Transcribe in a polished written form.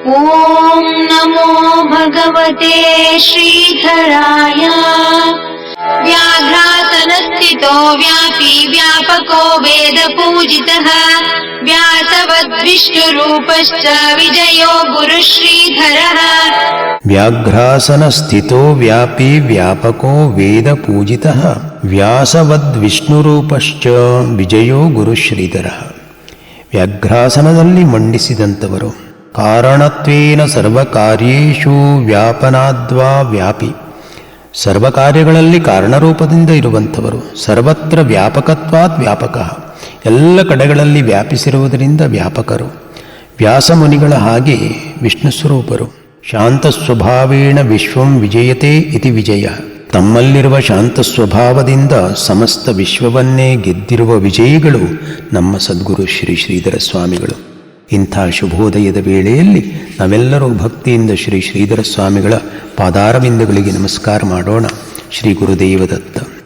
ಓಂ ನಮೋ ಭಗವತೆ ಶ್ರೀಧರಾಯ. ವ್ಯಾಘ್ರಾಸನಸ್ಥಿತೋ ವ್ಯಾಪಿ ವ್ಯಾಪಕೋ ವೇದ ಪೂಜಿತಃ ವ್ಯಾಸವದ್ವಿಷ್ಣುರೂಪಶ್ಚ ವಿಜಯೋ ಗುರು ಶ್ರೀಧರಃ. ವ್ಯಾಘ್ರಾಸನಸ್ಥಿತೋ ವ್ಯಾಪಿ ವ್ಯಾಪಕೋ ವೇದ ಪೂಜಿತಃ ವ್ಯಾಸವದ್ವಿಷ್ಣುರೂಪಶ್ಚ ವಿಜಯೋ ಗುರು ಶ್ರೀಧರಃ. ವ್ಯಾಘ್ರಾಸನದಲ್ಲಿ ಮಂಡಿಸಿದಂಥವರು, ಕಾರಣತ್ವೇನ ಸರ್ವಕಾರ್ಯೇಷು ವ್ಯಾಪನಾದ್ವಾ ವ್ಯಾಪಿ, ಸರ್ವಕಾರ್ಯಗಳಲ್ಲಿ ಕಾರಣರೂಪದಿಂದ ಇರುವಂಥವರು. ಸರ್ವತ್ರ ವ್ಯಾಪಕತ್ವಾತ್ ವ್ಯಾಪಕ, ಎಲ್ಲ ಕಡೆಗಳಲ್ಲಿ ವ್ಯಾಪಿಸಿರುವುದರಿಂದ ವ್ಯಾಪಕರು. ವ್ಯಾಸಮುನಿಗಳ ಹಾಗೆ ವಿಷ್ಣು ಸ್ವರೂಪರು. ಶಾಂತ ಸ್ವಭಾವೇಣ ವಿಶ್ವಂ ವಿಜಯತೆ ಇತಿ ವಿಜಯ, ತಮ್ಮಲ್ಲಿರುವ ಶಾಂತ ಸ್ವಭಾವದಿಂದ ಸಮಸ್ತ ವಿಶ್ವವನ್ನೇ ಗೆದ್ದಿರುವ ವಿಜಯಿಗಳು ನಮ್ಮ ಸದ್ಗುರು ಶ್ರೀ ಶ್ರೀಧರ ಸ್ವಾಮಿಗಳು. ಇಂಥ ಶುಭೋದಯದ ವೇಳೆಯಲ್ಲಿ ನಾವೆಲ್ಲರೂ ಭಕ್ತಿಯಿಂದ ಶ್ರೀ ಶ್ರೀಧರ ಸ್ವಾಮಿಗಳ ಪಾದಾರವಿಂದಗಳಿಗೆ ನಮಸ್ಕಾರ ಮಾಡೋಣ. ಶ್ರೀ ಗುರುದೇವದತ್ತ.